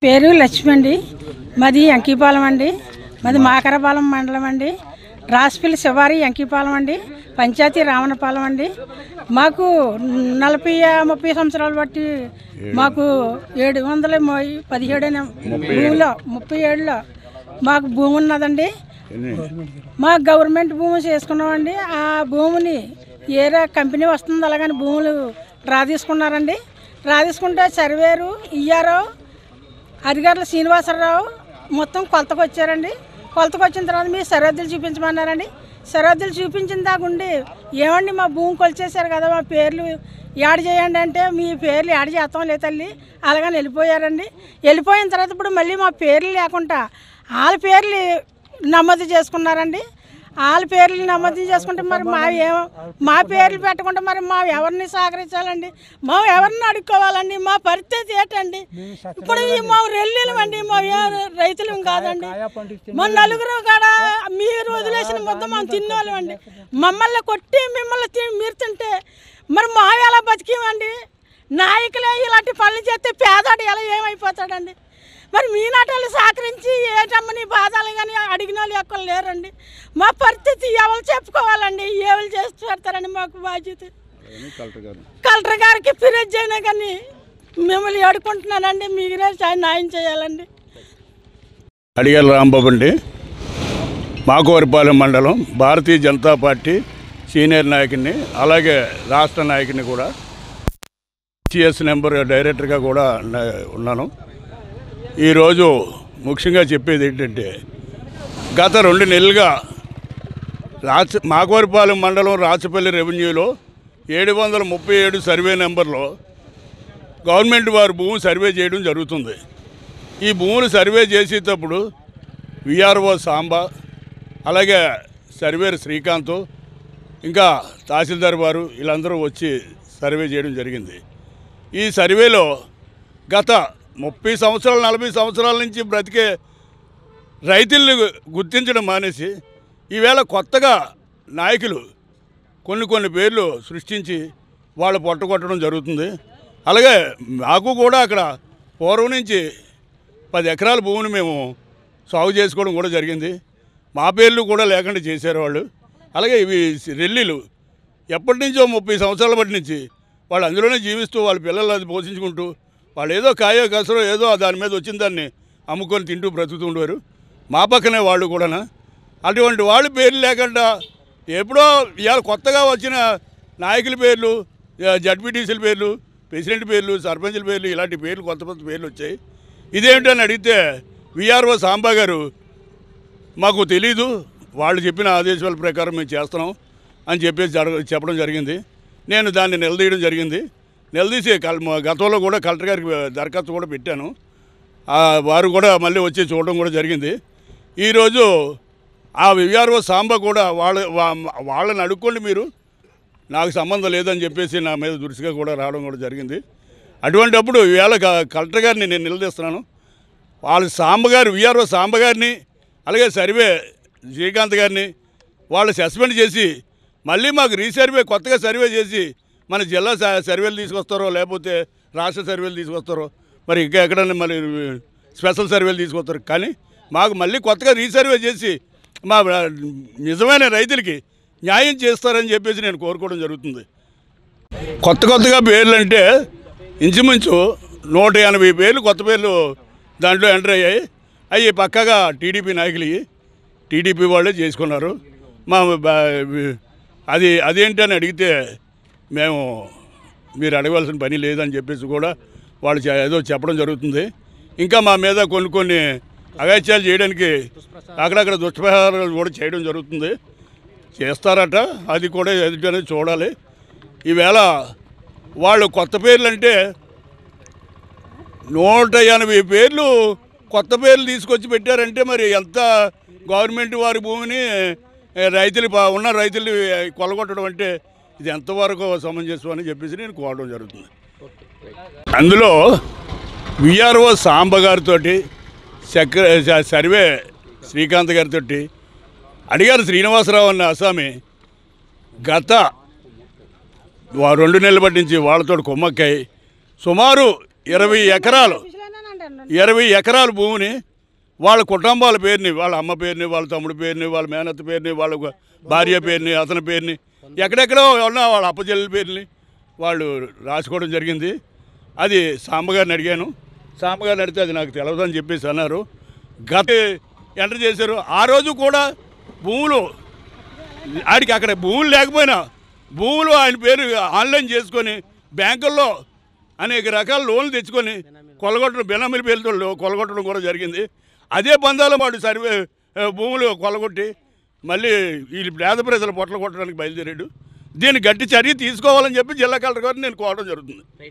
పేరు లక్ష్మి అండి. మాది అంకీపాలెం అండి. మాది మాకరపాలెం మండలం అండి. రాసిపల్లి శివారి అంకీపాలెం అండి. పంచాయతీ రావణపాలెం అండి. మాకు 30 సంవత్సరాలు బట్టి మాకు 717 భూమిలో 37లో మాకు భూమి ఉన్నదండి. మా గవర్నమెంట్ భూమి చేసుకున్నామండి. ఆ భూమిని ఏరే కంపెనీ వస్తుంది అలాగని భూములు డ్రా తీసుకున్నారండి. డ్రా తీసుకుంటే సర్వేరు ఇయ్యారో అధికారులు శ్రీనివాసరావు మొత్తం కొలతకు వచ్చారండి. కొలతకు వచ్చిన తర్వాత మీ సరిహద్దులు చూపించమన్నారండి. సరిహద్దులు చూపించిన దాకుండి ఏమండి మా భూమి కొలిచేశారు కదా, మా పేర్లు యాడ్ చేయండి అంటే మీ పేర్లు యాడ్ చేస్తాం లేదు తల్లి అలాగని వెళ్ళిపోయారండి. వెళ్ళిపోయిన తర్వాత ఇప్పుడు మళ్ళీ మా పేర్లు లేకుండా వాళ్ళ పేర్లు నమోదు చేసుకున్నారండి. వాళ్ళ పేర్లు నమోదు చేసుకుంటే మరి మా పేర్లు పెట్టకుండా మరి మా ఎవరిని సహకరించాలండి, మా ఎవరిని అడుక్కోవాలండి, మా పరిస్థితి ఏంటండి? ఇప్పుడు మా రెల్లీలమండి, మా రైతులు కాదండి. మా నలుగురు కాడ మీరు వదిలేసిన ముద్ద మనం తిన్నోళ్ళం అండి. మమ్మల్ని కొట్టి మిమ్మల్ని మీరు తింటే మరి మా ఎలా బతికేమండి? నాయకులే ఇలాంటి పనులు చేస్తే పేదాడు ఎలా ఏమైపోతాడండి? మరి మీ నాటలు సహకరించి ఏటమ్మని బాధాలు కానీ అడిగిన వాళ్ళు ఎక్కడ లేరండి. మా పరిస్థితి ఎవరు చెప్పుకోవాలండి? ఎవరు చేసి పెడతారండి? మాకు బాధ్యత కలెక్టర్ గారికి ఫిర్యాదు అయినా కానీ మిమ్మల్ని అడుకుంటున్నానండి. మీరే న్యాయం చేయాలండి. అడిగారు రాంబాబు అండి, మాకవరిపాలెం మండలం భారతీయ జనతా పార్టీ సీనియర్ నాయకుడిని, అలాగే రాష్ట్ర నాయకుడిని కూడా, టీఎస్ నెంబర్ డైరెక్టర్గా కూడా ఉన్నాను. ఈరోజు ముఖ్యంగా చెప్పేది ఏంటంటే, గత 2 నెలలుగా మాకవరిపాలెం మండలం రాచపల్లి రెవెన్యూలో 737 సర్వే నెంబర్లో గవర్నమెంట్ వారు భూమి సర్వే చేయడం జరుగుతుంది. ఈ భూములు సర్వే చేసేటప్పుడు విఆర్ఓ సాంబ, అలాగే సర్వేర్ శ్రీకాంత్, ఇంకా తహసీల్దార్ వారు వీళ్ళందరూ వచ్చి సర్వే చేయడం జరిగింది. ఈ సర్వేలో గత 30 సంవత్సరాలు 40 సంవత్సరాల నుంచి బ్రతికే రైతుల్ని గుర్తించడం మానేసి ఈవేళ కొత్తగా నాయకులు కొన్ని పేర్లు సృష్టించి వాళ్ళు పొట్టగొట్టడం జరుగుతుంది. అలాగే మాకు కూడా అక్కడ పూర్వం నుంచి 10 ఎకరాల భూమిని మేము సాగు చేసుకోవడం కూడా జరిగింది. మా పేర్లు కూడా లేకుండా చేశారు వాళ్ళు. అలాగే ఇవి రెల్లీలు ఎప్పటి నుంచో 30 సంవత్సరాల బట్టి నుంచి వాళ్ళు అందులోనే జీవిస్తూ వాళ్ళ పిల్లలు పోషించుకుంటూ వాళ్ళు ఏదో కాయో కసరో ఏదో దాని మీద వచ్చిన దాన్ని అమ్ముకొని తింటూ బ్రతుకుతూ ఉండేవారు. మా పక్కనే వాళ్ళు కూడా. అటువంటి వాళ్ళు పేర్లు లేకుండా ఎప్పుడో ఇవాళ కొత్తగా వచ్చిన నాయకుల పేర్లు, జడ్పీటీసీల పేర్లు, ప్రెసిడెంట్ పేర్లు, సర్పంచుల పేర్లు, ఇలాంటి పేర్లు కొత్త పేర్లు వచ్చాయి. ఇదేమిటని అడిగితే విఆర్ఓ సాంబా గారు మాకు తెలీదు, వాళ్ళు చెప్పిన ఆదేశాల ప్రకారం మేము చేస్తున్నాం అని చెప్పేసి చెప్పడం జరిగింది. నేను దాన్ని నిలదీయడం జరిగింది. నిలదీసి గతంలో కూడా కలెక్టర్ గారికి దరఖాస్తు కూడా పెట్టాను. వారు కూడా మళ్ళీ వచ్చి చూడడం కూడా జరిగింది. ఈరోజు ఆ విఆర్ఓ సాంబా కూడా వాళ్ళని అడుక్కోండి, మీరు నాకు సంబంధం లేదని చెప్పేసి నా మీద దురుసుగా కూడా రావడం కూడా జరిగింది. అటువంటిప్పుడు ఈవేళ కలెక్టర్ గారిని నేను నిలదీస్తున్నాను. వాళ్ళ సాంబగారు, విఆర్ఓ సాంబ గారిని, అలాగే సర్వే శ్రీకాంత్ గారిని వాళ్ళు సస్పెండ్ చేసి మళ్ళీ మాకు రీసర్వే కొత్తగా సర్వే చేసి మన జిల్లా సర్వేలు తీసుకొస్తారో లేకపోతే రాష్ట్ర సర్వేలు తీసుకొస్తారో మరి ఇంకా ఎక్కడన్నా మళ్ళీ స్పెషల్ సర్వేలు తీసుకొస్తారు. కానీ మాకు మళ్ళీ కొత్తగా రీసర్వే చేసి మా నిజమైన రైతులకి న్యాయం చేస్తారని చెప్పేసి నేను కోరుకోవడం జరుగుతుంది. కొత్తగా పేర్లు అంటే ఇంచుమించు 180 పేర్లు కొత్త పేర్లు దాంట్లో ఎంటర్ అయ్యాయి. అవి పక్కగా టీడీపీ నాయకులు, టీడీపీ వాళ్ళే చేసుకున్నారు. అదేంటని అడిగితే మేము మీరు అడగవలసిన పని లేదని చెప్పేసి కూడా వాళ్ళు ఏదో చెప్పడం జరుగుతుంది. ఇంకా మా మీద కొన్ని అగాత్యాలు చేయడానికి అక్కడక్కడ దుష్ప్రచారాలు కూడా చేయడం జరుగుతుంది. చేస్తారట, అది కూడా ఎదుటనే చూడాలి. ఈవేళ వాళ్ళు కొత్త పేర్లు అంటే 180 పేర్లు కొత్త పేర్లు తీసుకొచ్చి పెట్టారంటే మరి ఎంత గవర్నమెంట్ వారి భూమిని ఉన్న రైతులు కొలగొట్టడం అంటే ఇది ఎంతవరకు సమంజసం అని చెప్పేసి నేను కోరడం జరుగుతుంది. అందులో విఆర్ఓ సాంబ గారితో, సర్వే శ్రీకాంత్ గారితో, అడిగారు శ్రీనివాసరావు అన్న అస్సామి గత 2 నెలల బట్టి నుంచి వాళ్ళతో కుమ్మక్కై సుమారు 20 ఎకరాలు 20 ఎకరాల భూమిని వాళ్ళ కుటుంబాల పేరుని, వాళ్ళ అమ్మ పేరుని, వాళ్ళ తమ్ముడి పేరుని, వాళ్ళ మేనత్త పేరుని, వాళ్ళ భార్య పేరుని, అతని పేరుని, ఎక్కడెక్కడో ఉన్న వాళ్ళ అప్పచెల్లి పేరుని వాళ్ళు రాసుకోవడం జరిగింది. అది సాంబగారిని అడిగాను. సాంబగారిని అడిగితే అది నాకు తెలియదని చెప్పేసి అన్నారు. గత ఎంటర్ చేశారు. ఆ రోజు కూడా భూములు ఆడికి అక్కడ భూములు లేకపోయినా భూములు ఆయన పేరు ఆన్లైన్ చేసుకొని బ్యాంకుల్లో అనేక రకాల లోన్లు తెచ్చుకొని కొలగొట్టడం, బెనామీల పేరుతో కొలగొట్టడం కూడా జరిగింది. అదే పందాలో వాడు సర్వే భూములు కొలగొట్టి మళ్ళీ ఈ పేద ప్రజల పొట్టలు కొట్టడానికి బయలుదేరాడు. దీన్ని గట్టి చర్య తీసుకోవాలని చెప్పి జిల్లా కలెక్టర్ గారిని నేను కోరడం జరుగుతుంది.